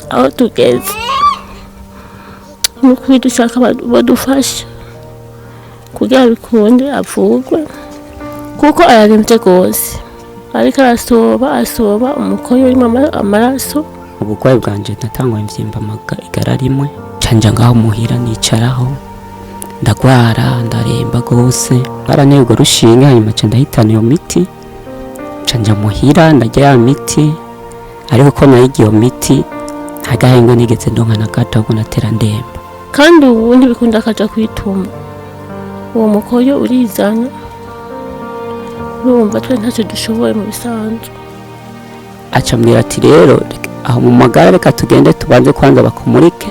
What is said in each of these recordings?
aho tugeze n'ukuri dushaka badufasha kugira bikunde avugwe kuko ararembye rwose ariko asoba umukoyo urimo amaraso. Ubugwayi bwanje natangwa imvyimba igara rimwe canja ngaho muhira nicaraho ndagwara ndaremba gose baranteye urwo rushinge hanyuma ca ndahitana iyo miti canja muhira ndarya ya miti ariko ko nayigiye iyo miti ntagahengo nigeze ndonka na gato ahubwo natera ndemba kandi ubundi bikunda akaja kwituma uwo mukoyo urizana urumva twe ntacyo dushoboye mu bisanzwe. Acambwira ati rero aho mu magara reka tugende tubanze kwanza bakumurike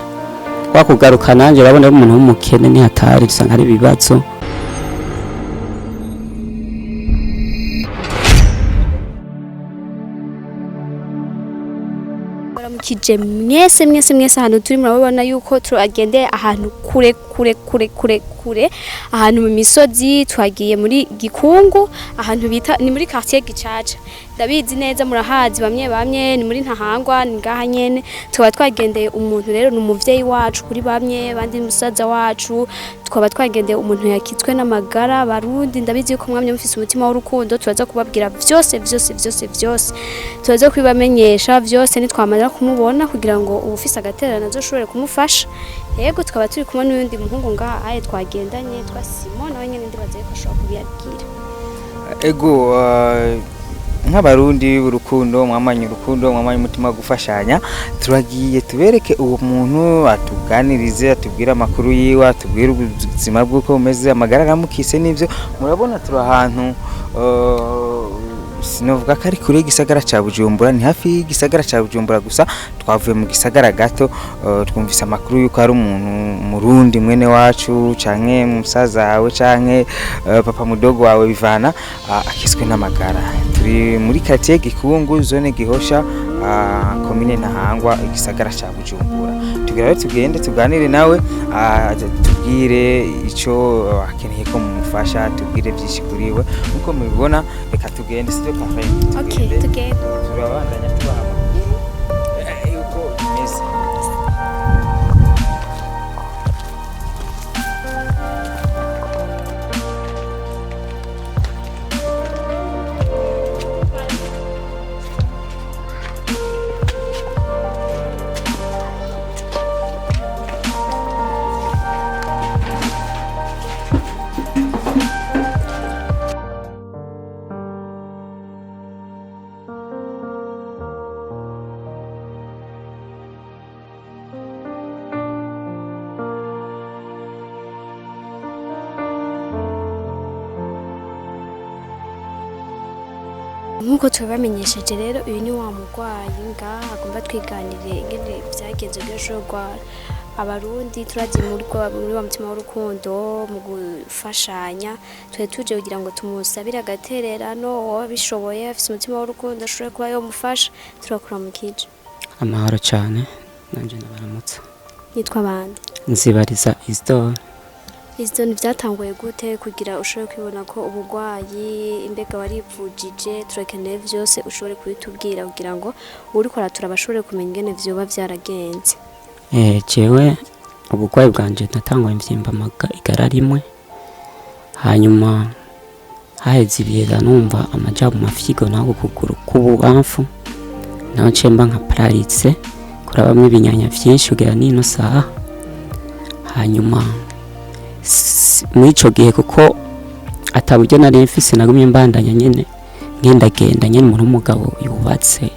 wakugaruka nanje urabona umuntu w'umukene ni hatari dusanga ari ibibazo. Baramukije mwese ahantu turi murabona yuko turagende ahantu kure ahantu mu misozi twagiye muri Gikungu ahantu bita ni muri quartier Gicaca ndabizi neza murahazi bamwe ni muri Ntahangwa ni ngaha nyene tukaba twagendeye umuntu rero ni umuvyeyi wacu kuri bamwe bandi musaza wacu tukaba twagendeye umuntu yakitswe n'amagara barundi ndabizi yuko mwamye mufise umutima w'urukundo turaza kubabwira vyose turaza kwibamenyesha vyose nitwamara kumubona kugira ngo ubufise agaterana azoshobore kumufasha. Yego tukaba turi kumwe n'undi muhungu ngaha aye twagendanye twa Simon nawe nyene ndibaze ko ashobora kubiyabwira. Ego nk'abarundi urukundo mwamanye umutima gufashanya turagiye tubereke uwo muntu atuganirize atubwira amakuru yiwe atubwira ubuzima bw'uko bumeze amagara aramukise n'ivyo murabona turi ahantu sinovuga ko ari kure gisagara ca Bujumbura ni hafi y'igisagara ca Bujumbura gusa twavuye mu gisagara gato twumvise amakuru yuko ari umuntu murundi mwene wacu canke musaza wawe canke papa mudogo wawe bivana akiswe n'amagara turi muri quartier Gikungu zone Gihosha commune Ntahangwa igisagara ca Bujumbura tugira tugende tuganire nawe tubwire ico akeneye ko mumufasha tubwire byinshi kuriwe uko mubibona reka tugende sito cafe. Okay tugende turabandanya tubaha amakuru yuko bimeze. Nkuko tubamenyesheje rero uyu ni wa mugwayi ngaha agomba twiganire ingene byagenze byashogwa abarundi turaje muri wa mutima w'urukundo mu gufashanya tuje kugira ngo tumusabire agatererano wabishoboye afite umutima w'urukundo ashobora kuba yo mufasha turakura mu kije. Amahoro cyane nanje ndabaramutsa. Nitwa bande? Nzibariza Isidore. Izo nivyatanguye gute kugira ushobore kwibona ko ubugwayi imbega warivujije turakeneye vyose ushobore kubitubwira kugira ngo uri ko turabashobore kumenya ingene vyoba vyaragenze. Jewe ubugwayi bwanje natangwa imvyimba igara rimwe hanyuma haheze ibiyeza numva amaja mu mafyigo naho kuguru kububamfu naho cemba nka paralyse kurabamwe ibinyanya vyinshi kugira nino saha hanyuma mwico gihe kuko ataburyo nari mfise nagumye mbandanya nyene ngendagenda nyene umuntu w'umugabo yubatse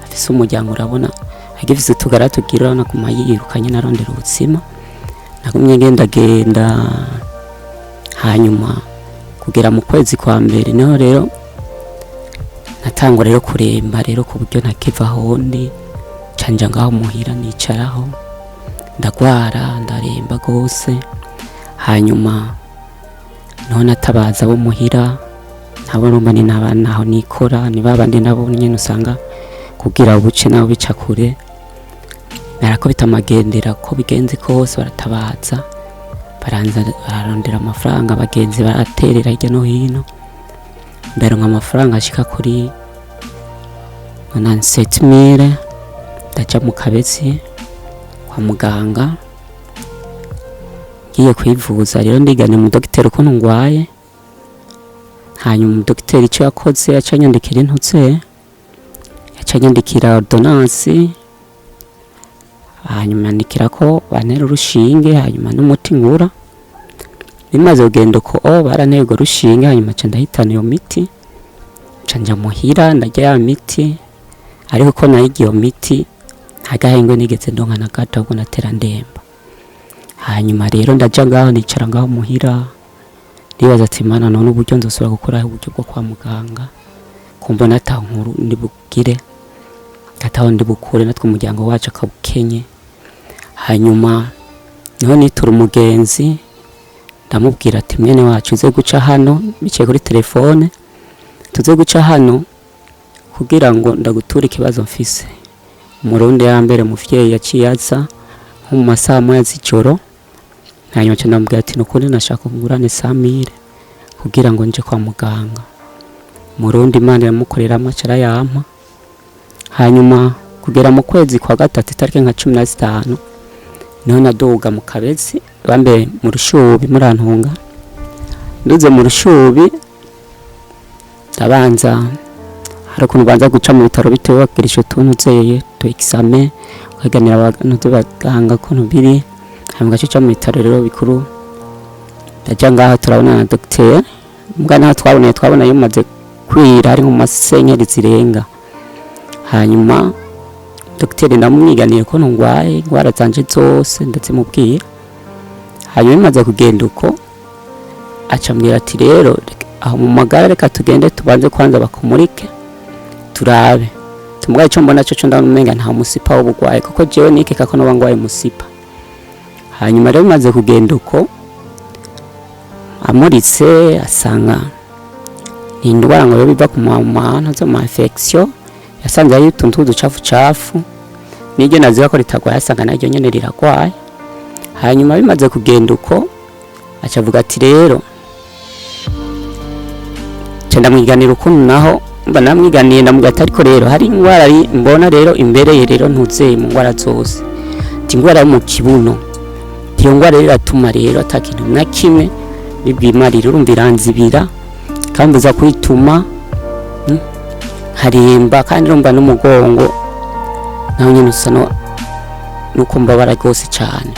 afise umuryango urabona agifise utugara tugira na kumayirukanye narondera ubutsima nagumye ngendagenda hanyuma kugera mu kwezi kwa mbere niho rero natangwa rero kuremba rero ku buryo ntakiva hondi canja ngaho muhira nicaraho ndagwara ndaremba gose hanyuma none atabaza bo muhira nabo numva ni nabana aho nikora ni babandi nabo nyene usanga kugira ubuce nabo bica kure narakobita amagendera ko bigenze kose baratabaza baranza bararondera amafaranga abagenzi baraterera hirya no hino ndaronka amafaranga ashika kuri 97,000 ndaja mu Kabezi kwa muganga ngiye kwivuza rero ndigane mu dogiteri ukuntu ngwaye. Hanyuma umudogiteri icyo yakoze yaca anyandikira intutse, yaca anyandikira ordonnance, hanyuma yandikira ko bantera urushinge hanyuma n'umuti ngura. Bimaze kugenda uko baranteye urwo rushinge hanyuma nca ndahitana iyo miti, nca nja muhira ndarya ya miti, ariko ko nayigiye iyo miti nta gahengwe nigeze ndonka na gato ahubwo natera ndemba. Hanyuma rero ndaja ngaho nicara ngaho muhira nibaza ati mana none uburyo nzosubira gukora uburyo bwo kwa muganga kumbona ata nkuru ndibugire ataho ndibukure natwe umuryango wacu akabukenye. Hanyuma niho nitura umugenzi ndamubwira ati mwene wacu uze guca hano biciye kuri telefone, tuze guca hano kugira ngo ndagutura ikibazo mfise. Umurundi ya mbere muvyeyi yaciye aza nko mu masaha moya z'ijoro, hanyuma nca ndamubwira ati nukuri nashaka kugurane 100,000 kugira ngo nje kwa muganga. Umurundi Imana yamukorera amacara yampa. Hanyuma kugera mu kwezi kwa gatatu itariki nka 15 niho naduga mu Kabezi bambe mu Rushubi murantunga. Nduze mu Rushubi ndabanza hari ukuntu banza guca mu bitaro bitewe bakirisha utuntu zeye to examen ukaganira abantu baganga ukuntu biri. Hanyuma gace mu bitaro rero bikuru ndaja ngaho turabona na docteur mbwa naho twabona yumaze kwira ari mu masenyeri zirenga. Hanyuma docteur ndamwiganiye ko ntungwaye ingwara zanje zose ndetse mubwira. Hanyuma imaze kugenda uko acambwira ati rero aho mu magara reka tugende tubanze kwanza bakumurike turabe. Tumubwira icyo mbona cyo ndamenga nta musipa w'ubugwaye kuko jewe nikeka ko no ngwaye musipa. Hanyuma rero maze kugenda uko amuritse asanga indwara ngo biva ku mama zo ma infection, yasanze ari utuntu ducafu nijye naziga ko ritagwaye asanga naryo nyene riragwaye. Hanyuma bimaze kugenda uko acavuga ati rero cyenda mwiganira ukuntu naho mba namwiganiye ndamugata ariko rero hari ingwara mbona rero imbere rero ntuzeye mu ngwara zose. Ati ingwara yo mu kibuno iyo ngwara rero atuma rero atakintu na kimwe bibwimarira urumva iranzibira kandi uza kwituma harimba kandi urumva n'umugongo naho nyine usa nuko mbabara rwose cyane.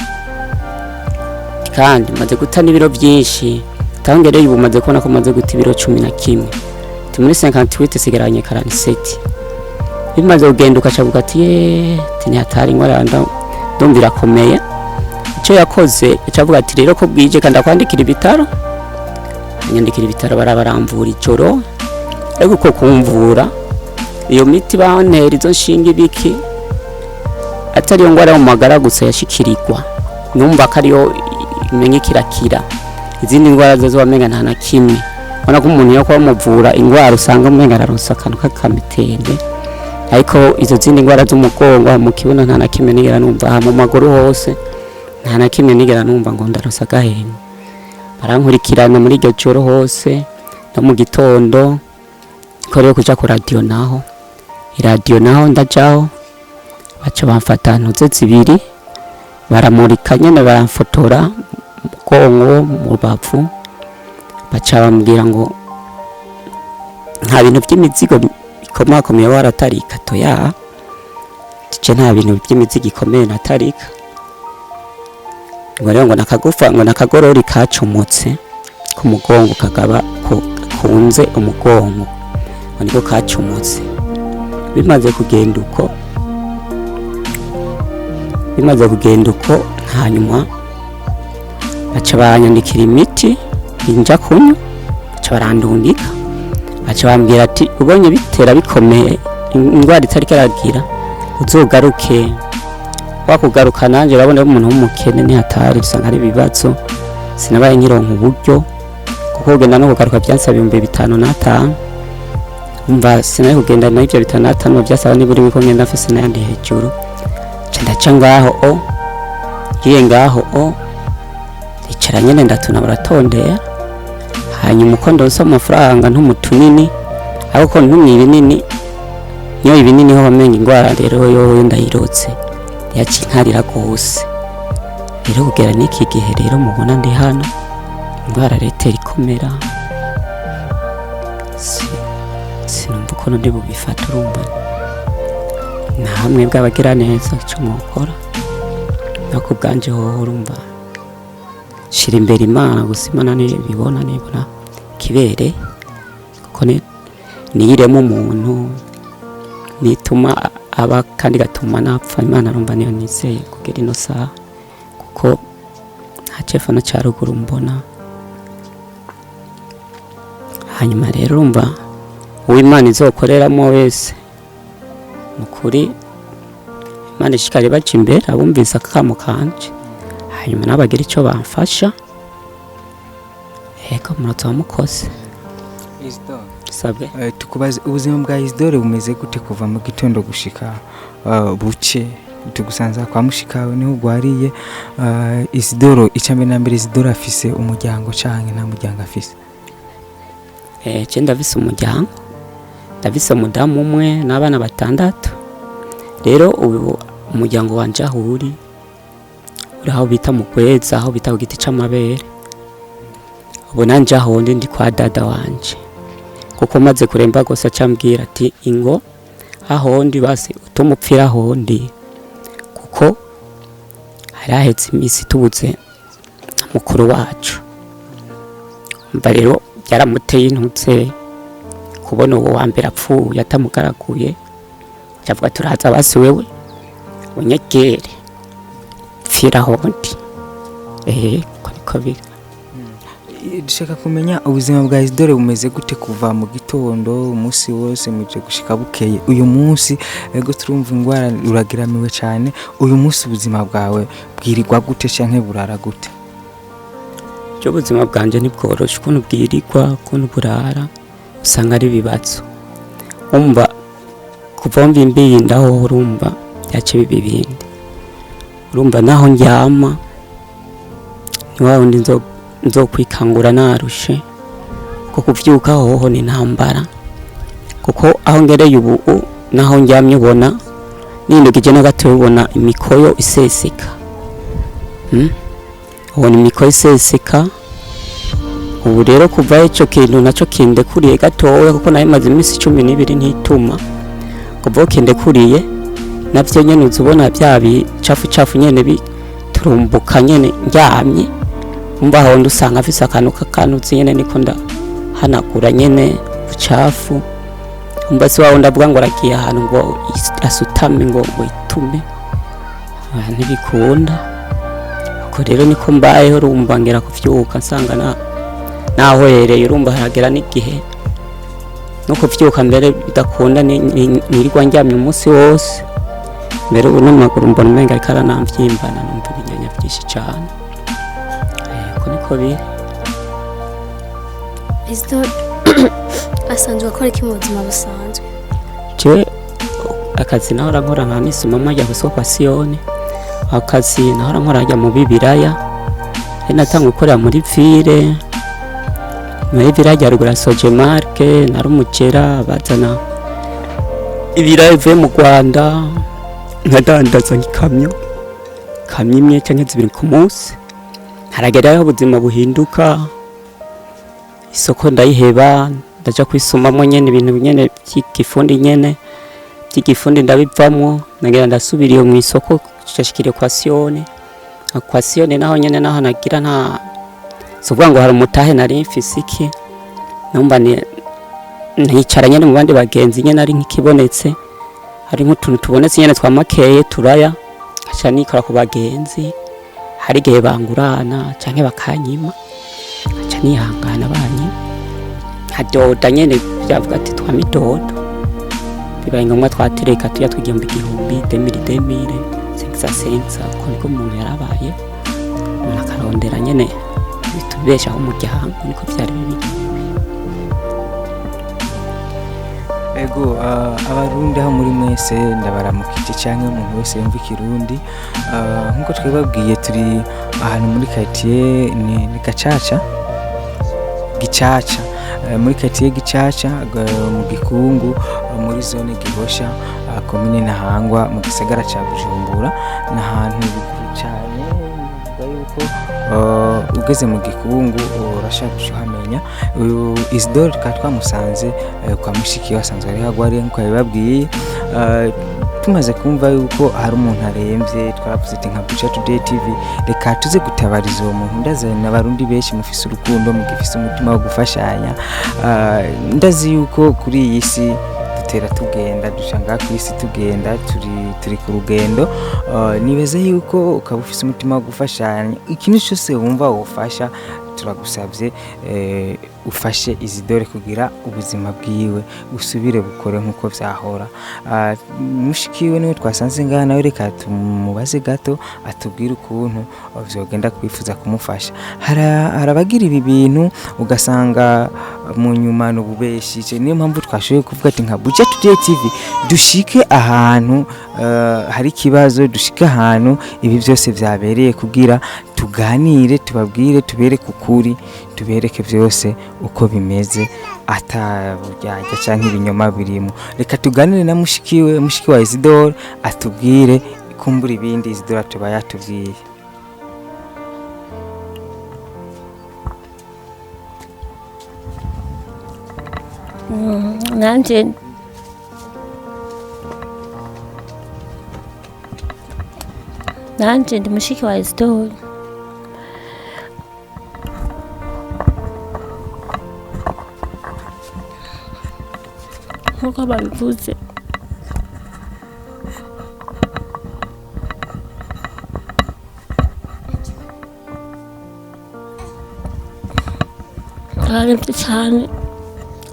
Kandi maze gutana ibiro byinshi tangere yubumaze kubona ko maze guta ibiro 11 muri 58 sigaranye 47. Bimaze kugenda ukacavuga ati tini hatari ingwara ndomvira komeye. Icyo yakoze acavuga ati rero ko bwije kandi akwandikira ibitaro, anyandikira ibitaro barabaramvura ijoro. Ariko ko kumvura iyo miti bantera izo nshinga ibiki atari ngwara mu magara gusa yashikirirwa numva ko ariyo imenye kirakira. Izindi ngwara zo bamenga nta na kimwe ubona ko umuntu yo kwamuvura ingwara usanga umenga araronsa akantu k'akamitende. Ariko izo zindi ngwara z'umugongo mu kibuno nta na kimwe nigera numva, mu maguru hose nta na kimwe nigera numva ngo ndaronsa gahenge. Barankurikirana muri iryo joro hose no mu gitondo ko rero kuja ku radio naho iradio naho ndajaho baca bamfata ntuze zibiri baramurika nyene baramfotora mugongo mu bavu baca bambwira ngo nta bintu by'imizigo bikomakomeye waratarika toya cyo nta bintu by'imizigo ikomeye natarika ngo rero ngo nakagufa ngo nakagorori kacumutse ku mugongo kagaba kunze umugongo ngo niko kacumutse. Bimaze kugenda uko hanyuma baca banyandikira imiti inja kunywa baca barandungika baca bambwira ati ubonye bitera bikomeye ingwara itari karagira uzogaruke. Wakugaruka nanje urabona umuntu w'umukene ni hatari usanga ari bibazo sinabaye nkironka uburyo kuko ugenda no kugaruka byansaba 5,500 umva sinaye kugenda na ibyo 5,500 byasaba niburi wiko ngenda afise nayandi hejuru ndaca ngaho ngiye ngaho icara nyene ndatuna baratondera. Hanyuma uko ndonsa amafaranga ntumutunini ariko ntumye binini niyo ibinini ho bamenye ingwara rero yo ndayirotse yacinkarira gose rero kugera n'iki gihe rero mubona ndi hano ingwara retera ikomera sinumva ukuntu ndi bubifata urumva namwe bw'abagira neza icyo mukora no ku bwanje hoho urumva shira imbere Imana gusa Imana nibona kibere kuko niyiremo umuntu nituma aba kandi gatuma napfa Imana arumva niyo nizeye kugera ino saha kuko nta cefa na cyaruguru mbona hanyuma rero urumva uw'Imana izokoreramo wese mukuri Imana ishikare baca imbere abumvise akamo kanje hanyuma nabagira icyo bamfasha eko murato mukoze sabwe tukubaze ubuzima bwa Isidore bumeze gute kuva mu gitondo gushika buce tugusanza kwa mushikawe niho gwariye Isidoro icambe nambere Isidoro afise umuryango canke nta muryango afise je ndafise umuryango ndafise umudamu umwe n'abana batandatu rero ubu umuryango wanje ahuri uraho bita mu kweza aho bita ku giti c'amabere ubu nanje aho ndi kwa dada wanje kuko maze kuremba gose acambwira ati ingo aho ndi basi utumupfira aho ndi kuko harahetse imisi tubuze mukuru wacu mba rero yaramuteye intutse kubona uwo wa mbere apfuye atamugaraguye cyavuga turaza basi wewe unyegere pfira aho ndi ko biri dushaka kumenya ubuzima bwa Isidore bumeze gute kuva mu gitondo umunsi wose muje gushika bukeye uyu munsi ego turumva ingwara uragiramiwe cyane uyu munsi ubuzima bwawe bwirirwa gute canke burara gute cyo ubuzima bwanje nibworoshe ukuntu bwirirwa ukuntu burara usanga ari bibatso umva kuva mbimbindaho urumva yace bibindi urumva naho njyama niwa undi nzokwikangura narushe ko kuvyuka hoho ni ntambara kuko aho ngereye ubu naho njyamye ubona nindugije na gato ubona imikoyo iseseka ubona imikoyo iseseka ubu rero kuva ico kintu naco kindekuriye gatowe kuko nayo maze imisi 12 ntituma kuva kindekuriye navyo nyene uzubona byabi cafu nyene biturumbuka nyene njyamye umba aho ndusanga afise akantu kakanutse nyene niko hanagura nyene bucafu umba si waho ndavuga ngo aragiye ahantu ngo asutame ngo itume ntibikunda uko rero niko mbayeho urumva ngera kuvyuka nsanga naho rereye urumva haragera n'igihe no kuvyuka mbere bidakunda nirirwa njyamye umunsi wose mbere ubu n'amaguru mbona umenga ariko aranamvyimbana numva ibinyanya byinshi cyane niko biri Isidore asanzwe akora iki mu buzima busanzwe je akazi naho rankora nka nisoma majya gusoko kwa Sione akazi naho rankora ajya mu bibiraya natangwe gukorera muri ville muri village rugura soje marke narumukera bazana ibiraya bivuye mu Rwanda nkadandaza ikamyo imwe cyangwa zibiri ku munsi harageraho ubuzima buhinduka isoko ndayiheba ndaja kwisumamo nyene ibintu nyene by'igifundi nyene by'igifundi ndabivamo nagera ndasubiriye mu isoko cyashikire kwa Sione naho nyene naho nagira nta sovuga ngo hari umutahe nari mfise iki numva nicara nyene mu bandi bagenzi nyene ari nk'ikibonetse hari nk'utuntu tubonetse nyene twamakeye turaya acha nikora ku bagenzi hari gihe bangurana canke bakanyima acha nihangana banyi hadoda nyene byavuga ati twamidodo bibaye ngombwa twatereka tuya twigihumbi 2000 sensa ko niko umuntu yarabaye nakarondera nyene bitubeshaho umuryango niko byari bibi ego abarundi aho muri mwese ndabaramukije cyangwa umuntu wese yumva ikirundi nkuko twebabwiye turi ahantu muri quartier ni Gacaca Gicaca, muri quartier Gicaca mu Gikungu, muri zone Gihosha, komine Ntahangwa mu gisagara ca Bujumbura. N'ahantu bikuru cyane bivuga yuko ugeze mu Gikungu urashaka kuhamenya. Uyu Isidore tukaba twamusanze kwa mushiki wasanzwe ari hagwari nko yababwiye. Tumaze kumva yuko hari umuntu aremvye, twaravuze ati nka Buja Today TV reka tuze gutabariza uwo muntu. Ndazi n'abarundi benshi mufise urukundo, mugifise umutima wo gufashanya. Ndazi yuko kuri iyi si dutera tugenda, dushanga ku isi tugenda, turi ku rugendo. Nibeze yuko ukaba ufise umutima wo gufashanya, ikintu cyose wumva wofasha turagusabye ufashe Isidore kugira ubuzima bwiwe usubire bukore nkuko vyahora. Mushikiwe niwe twasanze ngaha, nawe reka tumubaze gato atubwire ukuntu vyogenda kwifuza kumufasha. Harabagira ibi bintu ugasanga mu nyuma n'ububeshi. Niyo mpamvu twashoboye kuvuga ati nka Buja Today TV dushike ahantu hari kibazo, dushike ahantu ibi byose vyabereye kugira tuganire, tubabwire, tubereke ukuri, tubereke byose uko bimeze ataburyarya canke ibinyoma birimo. Reka tuganire na mushiki wa Isidore atubwire kumbura ibindi Isidore tuba yatubwiye. nanje ndi mushiki wa Isidore. Nkuko babivuze, araremvye cyane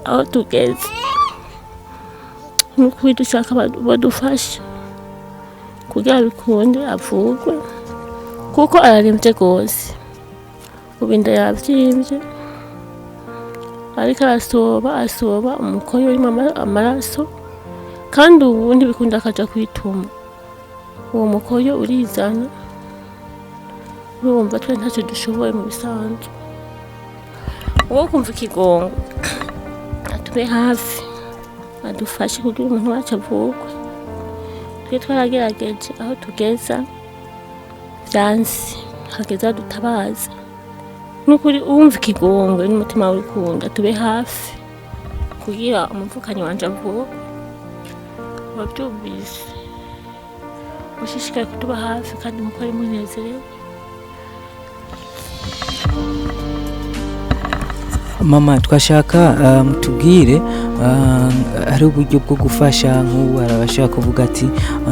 aho tugeze. Nukuri dushaka badufasha kugira bikunde avugwe, kuko araremvye gose. Ubu inda yavyimbye, ariko asoba umukoyo urimo amaraso, kandi ubu ntibikunda akaja kwituma. Uwo mukoyo urizana, urumva twe ntacyo dushoboye mu bisanzwe. Uwo kumva ikigongo atube hafi adufashe kugira umuntu wacu avugwe. Twe twaragerageje aho tugeza vyansi, hageza dutabaza. Nukuri uwumva ikigongo n'umutima w'urukundo tube hafi kugira umuvukanyi wanje avugwe. Wabyumvise, ushishikaye kutuba hafi kandi mukore munezerewe. Mama, twashaka mutubwire ari uburyo bwo gufasha. nk'ubu arabashaka kuvuga ati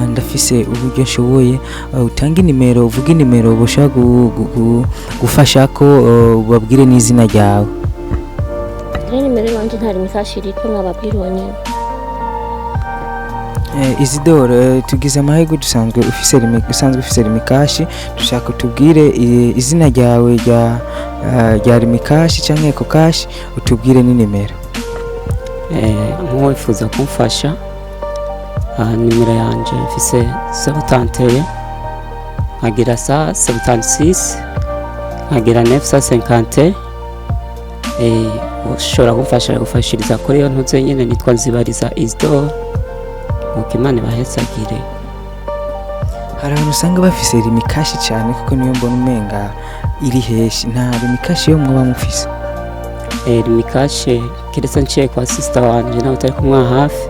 ndafise uburyo nshoboye, utanga inimero, uvuga inimero boshaka gufasha ko babwire n'izina ryawe. Nimero yanje ntari mikashiriko nababwira uwo nyene. Isidore, tugize amahirwe dusanzwe ufise rimikashi, dushaka tubwire izina ryawe rya rimikashi canke eko kashi, utubwire n'inimero. Mwifuza kumfasha, nimero yanje mfise 71 nkagira 76 nkagira 950. ushobora kumfasha gufashiriza kuri iyo ntuze nyene nitwa Nzibariza Isidore. Imana bahesagire. Hari abantu usanga bafise rimikashi cyane, kuko niyo mbona umenga iri heshi. Nta rimikashi yo mwoba mufise? Rimikashi kiretse nciye kwa sister wanje nawe utari kumwa hafi,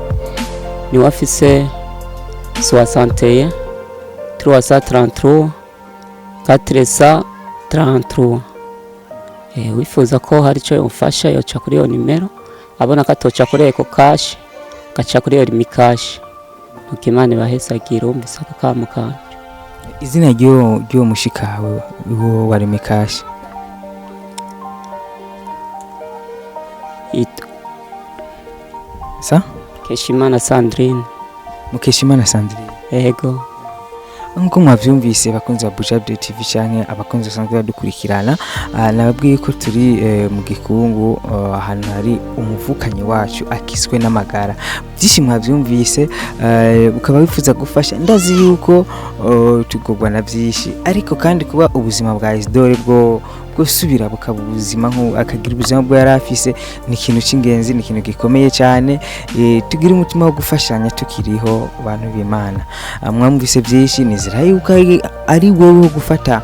ni wafise 61 333 433. Wifuza ko hari cyo umfasha yoca kuri iyo nimero, abona ko atoca kuri eko kashi gaca kuri iyo rimikashi. Imana bahesagire umbisa kakamukanje. Izina ryo mushikawe uwo wa rimikashi? Keshimana Sandrine. Mukeshimana Sandrine. Yego. Nkuko mwavyumvise bakunze ba Buja Today TV canke abakunze basanzwe badukurikirana, nababwiye ko turi mu Gikungu, ahantu hari umuvukanyi wacu akiswe n'amagara. Byinshi mwavyumvise, ukaba bifuza gufasha. Ndazi yuko tugogwa na byinshi, ariko kandi kuba ubuzima bwa Isidore bwo gusubira bukaba ubuzima akagira ubuzima bwo yari afise ni ikintu cy'ingenzi ni ikintu gikomeye cyane tugira umutima wo gufashanya tukiriho abantu b'Imana mwamvise byinshi nizera yuko ari wowe wo gufata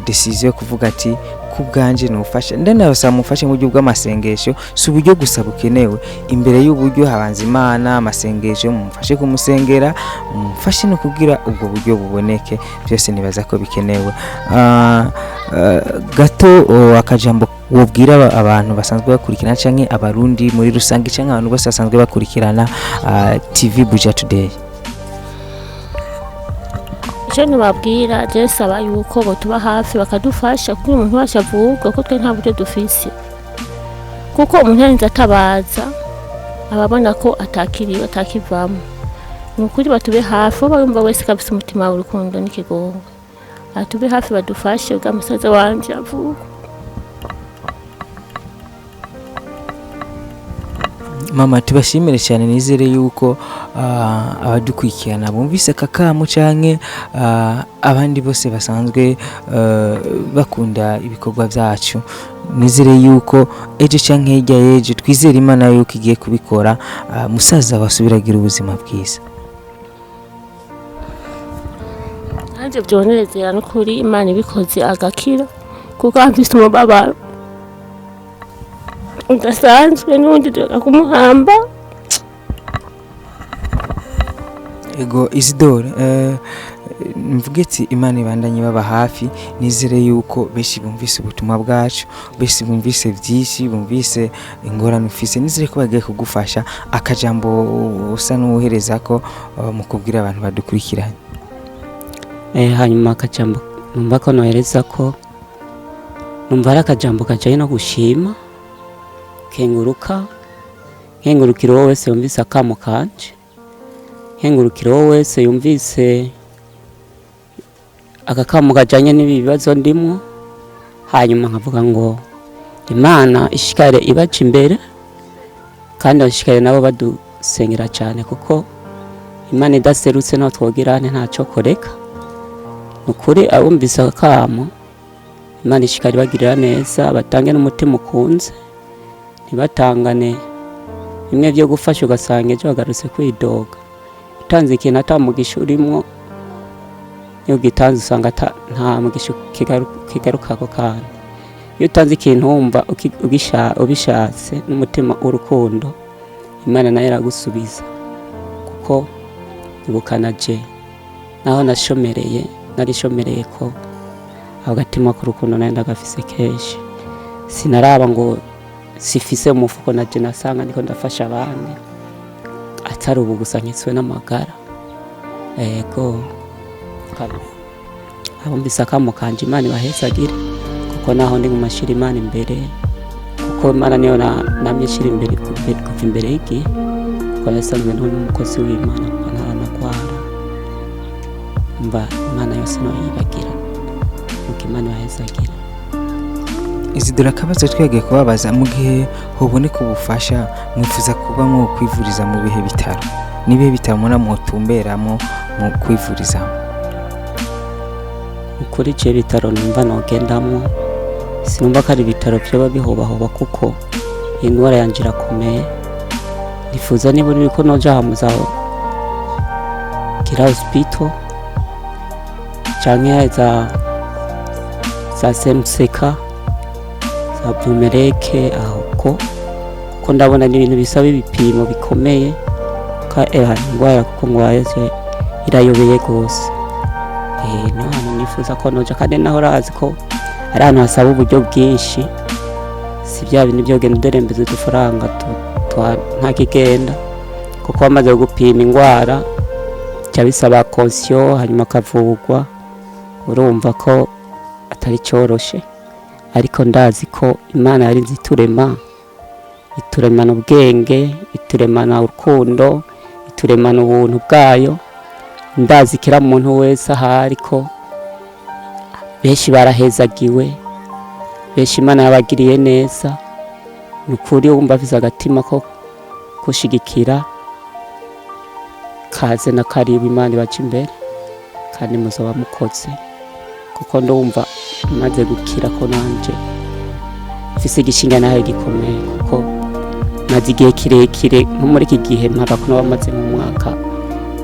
decision yo kuvuga ati kubwanje nufasha ndanabasaba mufashe mu buryo bw'amasengesho si uburyo gusa bukenewe imbere y'uburyo habanza Imana amasengesho mumfashe kumusengera mumfashe no kugira ubwo buryo buboneke byose nibaza ko bikenewe gato akajambo wobwira abantu basanzwe bakurikirana canke abarundi muri rusange canke abantu bose basanzwe bakurikirana TV Buja Today. icyo ntibabwira je saba yuko botuba hafi bakadufasha kuko umuntu wacu avuga ko twe nta buryo dufise kuko umuntu yarinze atabaza ababona ko atakiriwe atakivamo ni ukuri batube hafi uba yumva wese kabisa umutima w'urukundo n'ikigongo atube hafi badufashe bwa musaza wanje avuga. Mama tubashimire cyane nizere yuko abadukurikirana bumvise kakamo canke abandi bose basanzwe bakunda ibikorwa byacu nizere yuko ejo canke hirya yejo twizere Imana yuko igiye kubikora musaza basubiragira ubuzima bwiza. Anje byonerezera no kuri Imana ibikoze agakira kuko afise umubabaro udasanzwe n'undi kumuhamba. Ego Isidore mvuge ati Imana ibandanye baba hafi nizere yuko beshi bumvise ubutumwa bwacu beshi bumvise byinshi bumvise ingorane ufise nizere ko bagiye kugufasha akajambo usa n'uhereza ko mu kubwira abantu badukurikiranye. Hanyuma akajambo numva ko nohereza ko numva ari akajambo kajaye no gushima nkengurukira wowe wese yumvise akamo kanje nkengurukira wowe wese yumvise agakamo kajanye n'ibibazo ndimwo hanyuma nkavuga ngo Imana ishikare ibaca imbere kandi abashikare nabo badusengera cyane kuko Imana idaserutse no twogirane ntacyo koreka ukuri abumvise akamo Imana ishikare bagirira neza batange n'umutima ukunze batangane bimwe byo gufasha ugasanga ejo bagarutse kwidoga utanze ikintu atamugisha urimo iyo gitanze usanga nta mugisha kigaruka ako kana iyo utanze ikintu wumva ubishatse n'umutima w'urukundo Imana nayo iragusubiza kuko ibukana je naho narishomereye ko agatima k'urukundo nayo ndagafise kenshi sinaraba ngo sifise umufuko naje nasanga niko ndafasha abandi atari ubu gusa nkitswe n'amagara ego abumvise akamo kanje Imana ibahezagire kuko naho ndi mu mashira Imana imbere kuko Imana niyo namyishira imbere kuva imbere y'iki kuko nasanzwe n'umukozi w'Imana kuko ntaranagwara mba Imana yose no yibagira kuko Imana ibahezagire. Isidore akabazo twagiye kubabaza mu gihe hoboneka ubufasha mwifuza kuba mwo kwivuriza mu bihe bitaro nibihe bitamona mu tumberamo mu kwivuriza ukuri je bitaro numva nogendamo sinumva ko ari bitaro byo bihobahoba kuko indwara yanjira komeye nifuza niba uri ko noja hamuzaho kira hospital canke za semseka abumereke ahoko ko ndabona n'ibintu bisaba ibipimo bikomeye ka indwara kuko ngwaye irayobeye gose no hano nifuza ko noja kandi naho razi ko ari ahantu hasaba uburyo bwinshi si bya bintu byo genda derembeza udufaranga ntakigenda kuko bamaze gupima indwara cyabisaba conscience hanyuma kavugwa urumva ko atari cyoroshe ariko ndazi ko Imana yari ituremana ubwenge ituremana urukundo ituremana ubuntu bwayo ndazi kira muntu wese ahari ko benshi barahezagiwe benshi Imana yabagiriye neza nukuri wumva viza agatima ko kushigikira kaze na karibu Imana ibaca imbere kandi muzoba mukoze kuko ndumva maze gukira ko nanje mfise igishinga naho gikomeye, kuko maze igihe kirekire nko muri iki gihe mpaba ko bamaze mu mwaka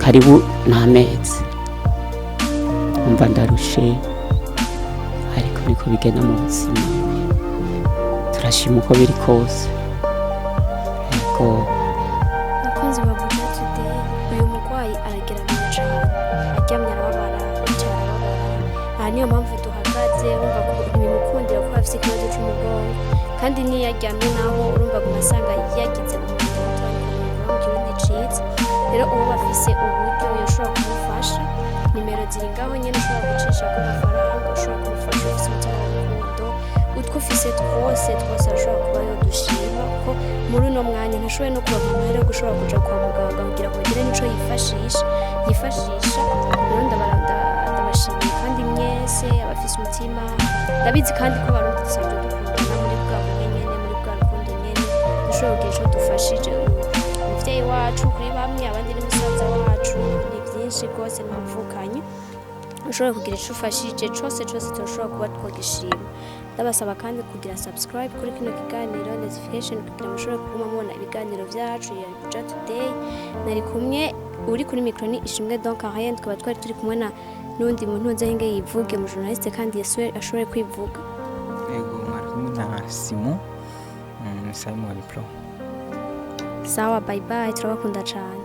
karibu n'amezi, umva ndarushe, ariko niko bigenda mu buzima, turashima uko biri kose. Yego Abakunzi ba Buja Today, uyu murwayi arageramiye cyane, aryamye arababara, yicaye arababara. Aha niyo mpamvu duhagaze, urumva ko ntibimukundira ko afite ikibazo cy'umugongo, kandi niyo aryamye naho urumva asanga yagize umuntu mu kirundi citse. Rero uwo bafise uburyo yoshobora kumufasha, nimero ziri ngaho nyene ushobora gucisha ku mafaranga, ushobora kumufasha ufise umutima w'urukundo, utwo ufise twose arashobora kuba yodushima, kuko muri uno mwanya ntashoboye no kuronka amahera yo gushobora kuja kwa muganga kugira ngo agire n'ico yifashisha. Rero ndabashimiye kandi mwese abafise umutima, ndabizi kandi ko abarundi dusanzwe dukundana muri bwa bumwe nyene, muri bwa rukundo nyene, dushobora kugira ico dufashije umuvyeyi wacu kuri bamwe, abandi ni musaza wacu, ni vyinshi rwose ntavukanye, ushobora kugira ico ufashije cose turashobora kuba twogishima. Ndabasaba kandi kugira subscribe kuri kino kiganiro, notification kugira ngo mushobore kuguma mubona ibiganiro vyacu ya Buja Today. Nari kumwe uri kuri micro ni Ishimwe donc Ariane, tukaba twari turi kumwe na n'undi muntu uzahinge yivuge mu journaliste kandi ashobore kwivuga. Yego mwari kumwe na Simon Pro. Sawa, bye bye, turabakunda cyane.